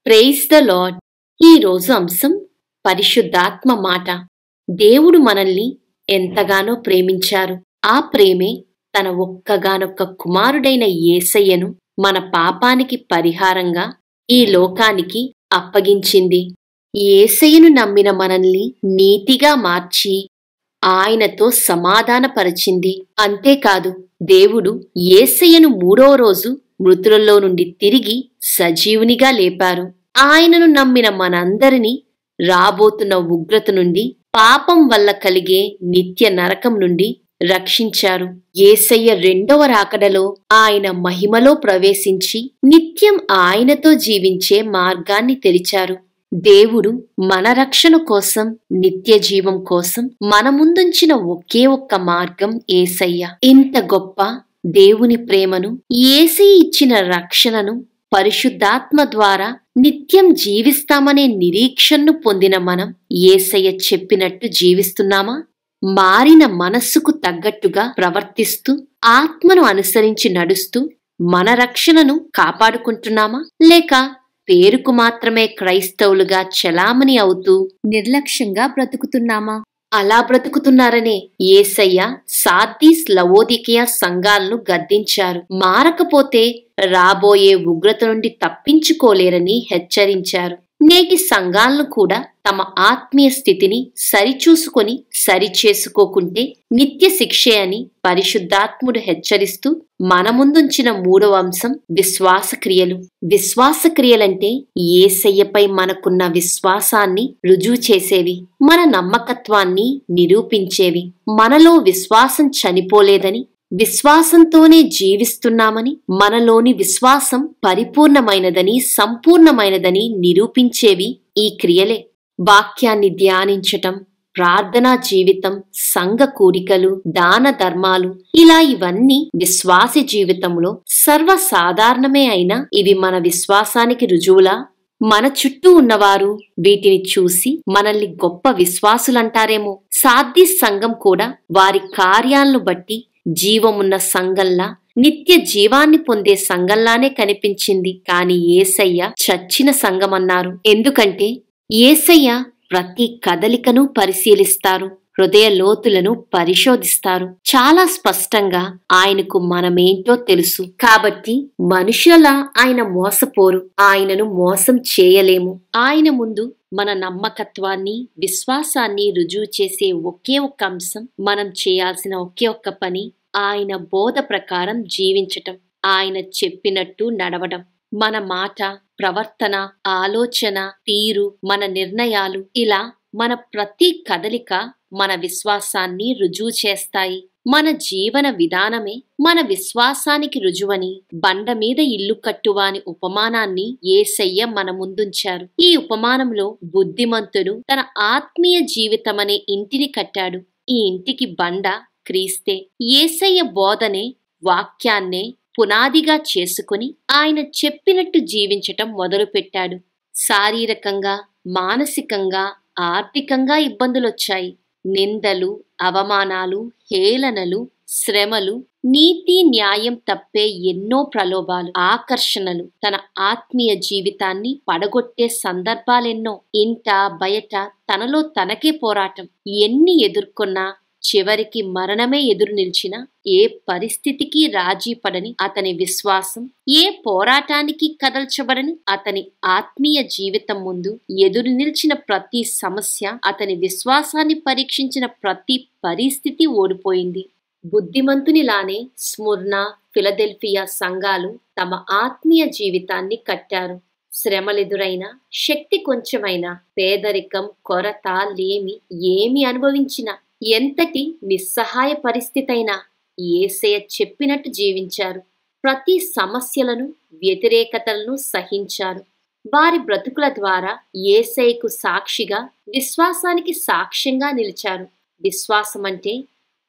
Praise the lord. ఈరోజు అంశం పరిశుద్ధాత్మ మాట. దేవుడు మనల్ని ఎంతగానో ప్రేమించారు. ఆ ప్రేమే తన ఒక్కగానొక్క కుమారుడైన యేసయ్యను మన పాపానికి పరిహారంగా ఈ లోకానికి అప్పగించింది. యేసయ్యను నమ్మిన మనల్ని నీతిగా మార్చి ఆయనతో సమాధానపరిచింది. అంతేకాదు, దేవుడు యేసయ్యను 3వ రోజు మృతులలో నుండి తిరిగి సజీవునిగా లేపారు. ఆయనను నమ్మిన మనందరినీ రాబోతున్న ఉగ్రత నుండి, పాపం వల్ల కలిగే నిత్య నరకం నుండి రక్షించారు. యేసయ్య 2వ రాకడలో ఆయన మహిమలో ప్రవేశించి నిత్యం ఆయనతో జీవించే మార్గాన్ని తెరిచారు. దేవుడు మన రక్షణ కోసం, నిత్య జీవం కోసం మన ముందుంచిన ఒకే ఒక్క మార్గం యేసయ్య. ఇంత గొప్ప దేవుని ప్రేమను, యేసయ్య ఇచ్చిన రక్షణను, పరిశుద్ధాత్మ ద్వారా నిత్యం జీవిస్తామనే నిరీక్షణను పొందిన మనం యేసయ్య చెప్పినట్టు జీవిస్తున్నామా? మారిన మనస్సుకు తగ్గట్టుగా ప్రవర్తిస్తూ, ఆత్మను అనుసరించి నడుస్తూ మన రక్షణను కాపాడుకుంటున్నామా? లేక పేరుకు మాత్రమే క్రైస్తవులుగా చలామణి అవుతూ నిర్లక్ష్యంగా బ్రతుకుతున్నామా? అలా బ్రతుకుతున్నారనే యేసయ్య సార్దీస్, లవోదికయ సంఘాలను గద్దించారు. మారకపోతే రాబోయే ఉగ్రత నుండి తప్పించుకోలేరని హెచ్చరించారు. నేటి సంఘాలను కూడా తమ ఆత్మీయ స్థితిని సరిచూసుకొని సరిచేసుకోకుంటే నిత్య శిక్షే అని పరిశుద్ధాత్ముడు హెచ్చరిస్తూ మన ముందుంచిన 3వ అంశం విశ్వాసక్రియలు. విశ్వాసక్రియలంటే యేసయ్యపై మనకున్న విశ్వాసాన్ని రుజువు చేసేవి, మన నమ్మకత్వాన్ని నిరూపించేవి. మనలో విశ్వాసం చనిపోలేదని, విశ్వాసంతోనే జీవిస్తున్నామని, మనలోని విశ్వాసం పరిపూర్ణమైనదని, సంపూర్ణమైనదని నిరూపించేవి ఈ క్రియలే. వాక్యాన్ని ధ్యానించటం, ప్రార్థనా జీవితం, సంఘ కూడికలు, దాన ధర్మాలు, ఇలా ఇవన్నీ విశ్వాస జీవితంలో సర్వసాధారణమే. అయినా ఇవి మన విశ్వాసానికి రుజువులా? మన చుట్టూ ఉన్నవారు వీటిని చూసి మనల్ని గొప్ప విశ్వాసులంటారేమో. సార్దీస్ సంఘం కూడా వారి కార్యాలను బట్టి జీవమున్న సంఘంలా, నిత్య జీవాన్ని పొందే సంఘంలానే కనిపించింది. కాని యేసయ్య చచ్చిన సంఘమన్నారు. ఎందుకంటే యేసయ్య ప్రతి కదలికను పరిశీలిస్తారు, హృదయ లోతులను పరిశోధిస్తారు. చాలా స్పష్టంగా ఆయనకు మనమేంటో తెలుసు. కాబట్టి మనుషులలా ఆయన మోసపోరు, ఆయనను మోసం చేయలేము. ఆయన ముందు మన నమ్మకత్వాన్ని, విశ్వాసాన్ని రుజువు చేసే ఒకే ఒక్క అంశం, మనం చేయాల్సిన ఒకే ఒక్క పని ఆయన బోధ ప్రకారం జీవించటం, ఆయన చెప్పినట్టు నడవడం. మన మాట, ప్రవర్తన, ఆలోచన తీరు, మన నిర్ణయాలు, ఇలా మన ప్రతి కదలిక మన విశ్వాసాన్ని రుజువు చేస్తాయి. మన జీవన విధానమే మన విశ్వాసానికి రుజువని బండ మీద ఇల్లు కట్టువాని ఉపమానాన్ని యేసయ్య మన ముందుంచారు. ఈ ఉపమానంలో బుద్ధిమంతుడు తన ఆత్మీయ జీవితమనే ఇంటిని కట్టాడు. ఈ ఇంటికి బండ క్రీస్తే. యేసయ్య బోధనే, వాక్యాన్నే పునాదిగా చేసుకుని ఆయన చెప్పినట్టు జీవించటం మొదలుపెట్టాడు. శారీరకంగా, మానసికంగా, ఆర్థికంగా ఇబ్బందులొచ్చాయి. నిందలు, అవమానాలు, హేళనలు, శ్రమలు, నీతి న్యాయం తప్పే ఎన్నో ప్రలోభాలు, ఆకర్షణలు, తన ఆత్మీయ జీవితాన్ని పడగొట్టే సందర్భాలెన్నో. ఇంట బయట తనలో తనకే పోరాటం. ఎన్ని ఎదుర్కొన్నా, చివరికి మరణమే ఎదురు నిలిచిన, ఏ పరిస్థితికి రాజీ పడని అతని విశ్వాసం, ఏ పోరాటానికి కదల్చబడని అతని ఆత్మీయ జీవితం ముందు ఎదురు నిలిచిన ప్రతి సమస్య, అతని విశ్వాసాన్ని పరీక్షించిన ప్రతి పరిస్థితి ఓడిపోయింది. బుద్ధిమంతునిలానే స్ముర్న, ఫిలదెల్ఫియా సంఘాలు తమ ఆత్మీయ జీవితాన్ని కట్టారు. శ్రమలెదురైనా, శక్తి కొంచెమైనా, పేదరికం, కొరత, లేమి ఏమి అనుభవించినా, ఎంతటి నిస్సహాయ పరిస్థితైనా యేసయ్య చెప్పినట్టు జీవించారు. ప్రతి సమస్యలను, వ్యతిరేకతలను సహించారు. వారి బ్రతుకుల ద్వారా యేసయ్యకు సాక్షిగా, విశ్వాసానికి సాక్ష్యంగా నిలిచారు. విశ్వాసమంటే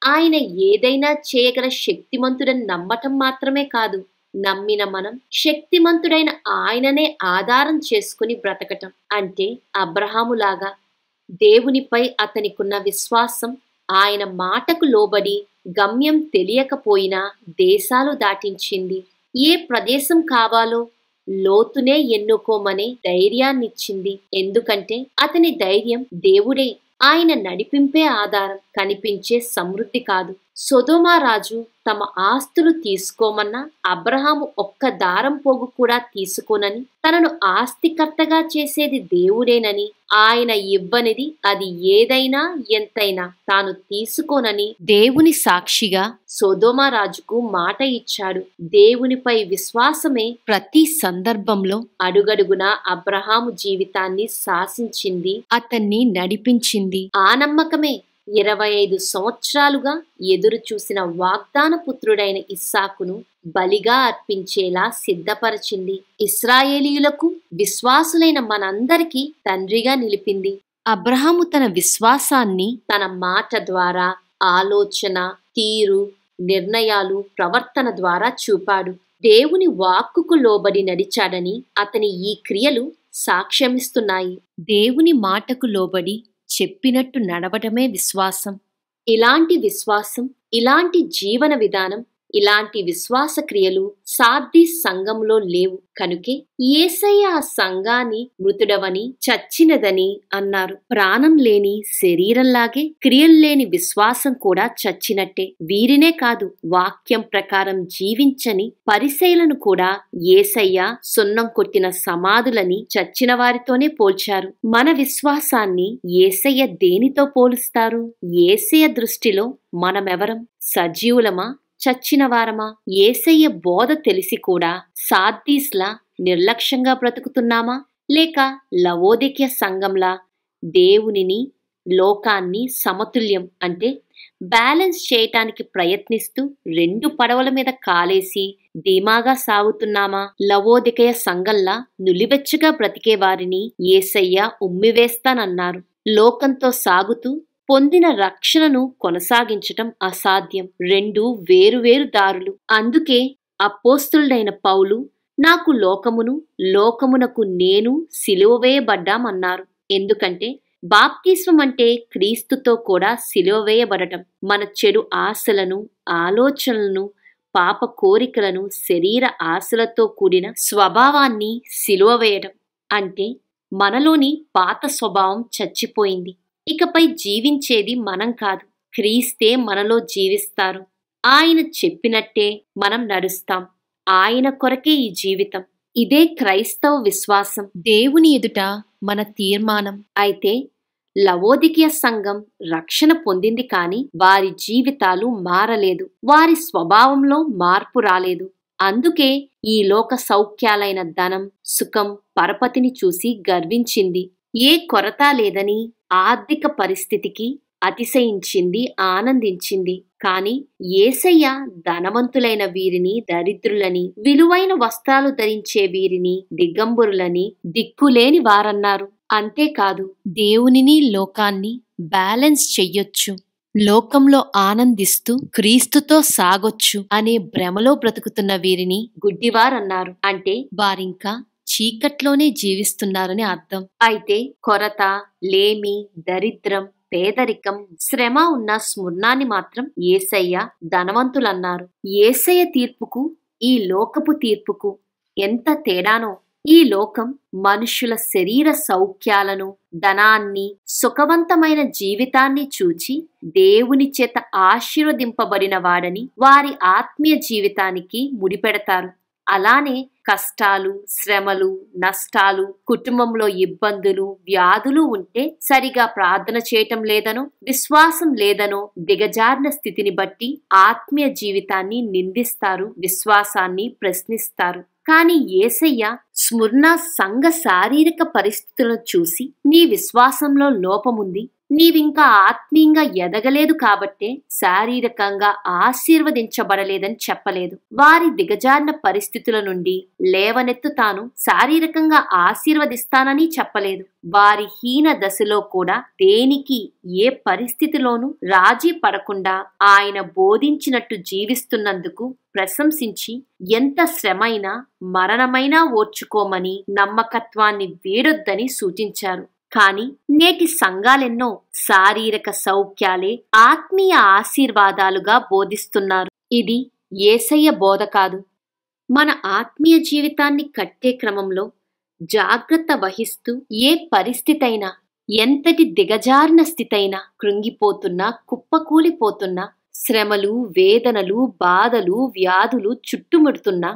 ఆయన ఏదైనా చేయగల శక్తిమంతుడని నమ్మటం మాత్రమే కాదు, నమ్మిన మనం శక్తిమంతుడైన ఆయననే ఆధారం చేసుకుని బ్రతకటం. అంటే అబ్రహాములాగా దేవునిపై అతనికున్న విశ్వాసం ఆయన మాటకు లోబడి గమ్యం తెలియకపోయినా దేశాలు దాటించింది. ఏ ప్రదేశం కావాలో, లోతునే ఎన్నుకోమనే ధైర్యాన్నిచ్చింది. ఎందుకంటే అతని ధైర్యం దేవుడే. ఆయన నడిపింపే ఆధారం, కనిపించే సమృద్ధి కాదు. సొదొమ రాజు తమ ఆస్తులు తీసుకోమన్నా అబ్రహాము ఒక్క దారం పోగు కూడా తీసుకోనని, తనను ఆస్తికర్తగా చేసేది దేవుడేనని, ఆయన ఇవ్వనిది అది ఏదైనా ఎంతైనా తాను తీసుకోనని దేవుని సాక్షిగా సొదొమ రాజుకు మాట ఇచ్చాడు. దేవునిపై విశ్వాసమే ప్రతి సందర్భంలో అడుగడుగునా అబ్రహాము జీవితాన్ని శాసించింది, అతన్ని నడిపించింది. ఆ నమ్మకమే 25 సంవత్సరాలుగా ఎదురు చూసిన వాగ్దాన పుత్రుడైన ఇస్సాకును బలిగా అర్పించేలా సిద్ధపరిచింది. ఇశ్రాయేలీయులకు, విశ్వాసులైన మనందరికీ తండ్రిగా నిలిపింది. అబ్రహాము తన విశ్వాసాన్ని తన మాట ద్వారా, ఆలోచన, తీరు, నిర్ణయాలు, ప్రవర్తన ద్వారా చూపాడు. దేవుని వాక్కుకు లోబడి నడిచాడని అతని ఈ క్రియలు సాక్ష్యమిస్తున్నాయి. దేవుని మాటకు లోబడి చెప్పినట్టు నడవటమే విశ్వాసం. ఇలాంటి విశ్వాసం, ఇలాంటి జీవన విధానం, ఇలాంటి విశ్వాస క్రియలు సార్దీస్ సంఘంలో లేవు. కనుకే యేసయ్య ఆ సంఘాన్ని మృతుడవని, చచ్చినదని అన్నారు. ప్రాణం లేని శరీరంలాగే క్రియలు లేని విశ్వాసం కూడా చచ్చినట్టే. వీరినే కాదు, వాక్యం ప్రకారం జీవించని పరిసయ్యులను కూడా యేసయ్య సున్నం కొట్టిన సమాధులని చచ్చిన వారితోనే పోల్చారు. మన విశ్వాసాన్ని యేసయ్య దేనితో పోలుస్తారు? యేసయ్య దృష్టిలో మనమెవరం? సజీవులమా, చచ్చిన వారమా? యేసయ్య బోధ తెలిసి కూడా సార్దీస్లా నిర్లక్ష్యంగా బ్రతుకుతున్నామా? లేక లవోదికయ సంఘంలా దేవునిని, లోకాన్ని సమతుల్యం అంటే బ్యాలెన్స్ చేయటానికి ప్రయత్నిస్తూ 2 పడవల మీద కాలేసి ధీమాగా సాగుతున్నామా? లవోదికయ సంఘంలా నులివెచ్చగా బ్రతికే వారిని యేసయ్య ఉమ్మివేస్తానన్నారు. లోకంతో సాగుతూ పొందిన రక్షణను కొనసాగించటం అసాధ్యం. 2 వేరువేరు దారులు. అందుకే అపోస్తలుడైన పౌలు, నాకు లోకమును, లోకమునకు నేను సిలువ వేయబడ్డామన్నారు. ఎందుకంటే బాప్తిస్మం అంటే క్రీస్తుతో కూడా సిలువ వేయబడటం. మన చెడు ఆశలను, ఆలోచనలను, పాప కోరికలను, శరీర ఆశలతో కూడిన స్వభావాన్ని సిలువ వేయడం. అంటే మనలోని పాత స్వభావం చచ్చిపోయింది. ఇకపై జీవించేది మనం కాదు, క్రీస్తే మనలో జీవిస్తారు. ఆయన చెప్పినట్టే మనం నడుస్తాం. ఆయన కొరకే ఈ జీవితం. ఇదే క్రైస్తవ విశ్వాసం, దేవుని ఎదుట మన తీర్మానం. అయితే లవోదికయ సంఘం రక్షణ పొందింది, కానీ వారి జీవితాలు మారలేదు. వారి స్వభావంలో మార్పు రాలేదు. అందుకే ఈ లోక సౌఖ్యాలైన ధనం, సుఖం, పరపతిని చూసి గర్వించింది. ఏ కొరత లేదని ఆర్థిక పరిస్థితికి అతిశయించింది, ఆనందించింది. కాని యేసయ్య ధనవంతులైన వీరిని దరిద్రులని, విలువైన వస్త్రాలు ధరించే వీరిని దిగంబరులని, దిక్కులేని వారన్నారు. అంతేకాదు, దేవునిని, లోకాన్ని బ్యాలెన్స్ చెయ్యొచ్చు, లోకంలో ఆనందిస్తూ క్రీస్తుతో సాగొచ్చు అనే భ్రమలో బ్రతుకుతున్న వీరిని గుడ్డివారన్నారు. అంటే వారింకా చీకట్లోనే జీవిస్తున్నారని అర్థం. అయితే కొరత, లేమి, దరిద్రం, పేదరికం, శ్రమ ఉన్న స్మృణాన్ని మాత్రం యేసయ్య ధనవంతులన్నారు. యేసయ్య తీర్పుకు, ఈ లోకపు తీర్పుకు ఎంత తేడానో! ఈ లోకం మనుష్యుల శరీర సౌఖ్యాలను, ధనాన్ని, సుఖవంతమైన జీవితాన్ని చూచి దేవుని చేత ఆశీర్వదింపబడిన వాడని వారి ఆత్మీయ జీవితానికి ముడిపెడతారు. అలానే కష్టాలు, శ్రమలు, నష్టాలు, కుటుంబంలో ఇబ్బందులు, వ్యాధులు ఉంటే సరిగా ప్రార్థన చేయటం లేదనో, విశ్వాసం లేదనో దిగజారిన స్థితిని బట్టి ఆత్మీయ జీవితాన్ని నిందిస్తారు, విశ్వాసాన్ని ప్రశ్నిస్తారు. కాని యేసయ్య స్మృణ సంఘ శారీరక పరిస్థితులను చూసి, నీ విశ్వాసంలో లోపముంది, నీవింకా ఆత్మీయంగా ఎదగలేదు కాబట్టే శారీరకంగా ఆశీర్వదించబడలేదని చెప్పలేదు. వారి దిగజారిన పరిస్థితుల నుండి లేవనెత్తుతాను, శారీరకంగా ఆశీర్వదిస్తానని చెప్పలేదు. వారి హీన దశలో కూడా దేనికి, ఏ పరిస్థితిలోనూ రాజీ పడకుండా ఆయన బోధించినట్టు జీవిస్తున్నందుకు ప్రశంసించి, ఎంత శ్రమైనా, మరణమైనా ఓర్చుకోమని, నమ్మకత్వాన్ని వీడొద్దని సూచించారు. కాని నేటి సంఘాలెన్నో శారీరక సౌఖ్యాలే ఆత్మీయ ఆశీర్వాదాలుగా బోధిస్తున్నారు. ఇది యేసయ్య బోధ కాదు. మన ఆత్మీయ జీవితాన్ని కట్టే క్రమంలో జాగ్రత్త వహిస్తూ ఏ పరిస్థితైనా, ఎంతటి దిగజారిన స్థితైనా, కృంగిపోతున్నా, కుప్పకూలిపోతున్నా, శ్రమలు, వేదనలు, బాధలు, వ్యాధులు చుట్టుముడుతున్నా,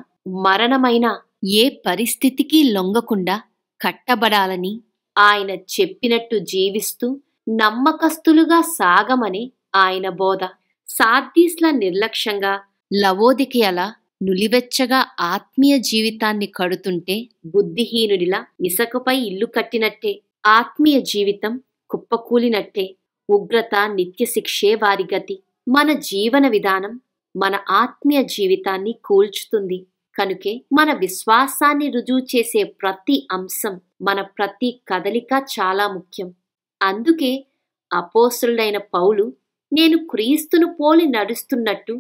మరణమైన ఏ పరిస్థితికి లొంగకుండా కట్టబడాలని ఆయన చెప్పినట్టు జీవిస్తూ నమ్మకస్తులుగా సాగమని ఆయన బోధ. సార్దీస్ల నిర్లక్ష్యంగా, లవోదికయల నులివెచ్చగా ఆత్మీయ జీవితాన్ని కడుతుంటే బుద్ధిహీనుడిలా ఇసకపై ఇల్లు కట్టినట్టే. ఆత్మీయ జీవితం కుప్పకూలినట్టే. ఉగ్రత, నిత్యశిక్షే వారి గతి. మన జీవన విధానం మన ఆత్మీయ జీవితాన్ని కూల్చుతుంది. కనుకే మన విశ్వాసాన్ని రుజువు చేసే ప్రతి అంశం, మన ప్రతి కదలిక చాలా ముఖ్యం. అందుకే అపోస్తలుడైన పౌలు, నేను క్రీస్తును పోలి నడుస్తున్నట్టు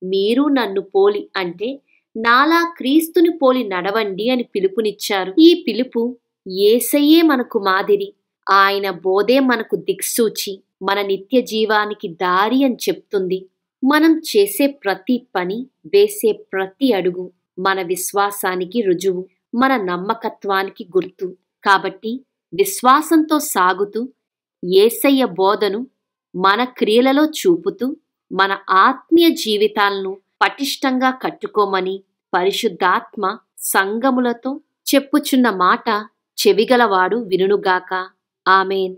మీరు నన్ను పోలి, అంటే నాలా క్రీస్తుని పోలి నడవండి అని పిలుపునిచ్చారు. ఈ పిలుపు యేసయ్యే మనకు మాదిరి, ఆయన బోధే మనకు దిక్సూచి, మన నిత్య జీవానికి దారి అని చెప్తుంది. మనం చేసే ప్రతి పని, వేసే ప్రతి అడుగు మన విశ్వాసానికి రుజువు, మన నమ్మకత్వానికి గుర్తు. కాబట్టి విశ్వాసంతో సాగుతూ, యేసయ్య బోధను మన క్రియలలో చూపుతూ, మన ఆత్మీయ జీవితాలను పటిష్టంగా కట్టుకోమని పరిశుద్ధాత్మ సంఘములతో చెప్పుచున్న మాట చెవిగలవాడు వినుగాక. ఆమేన్.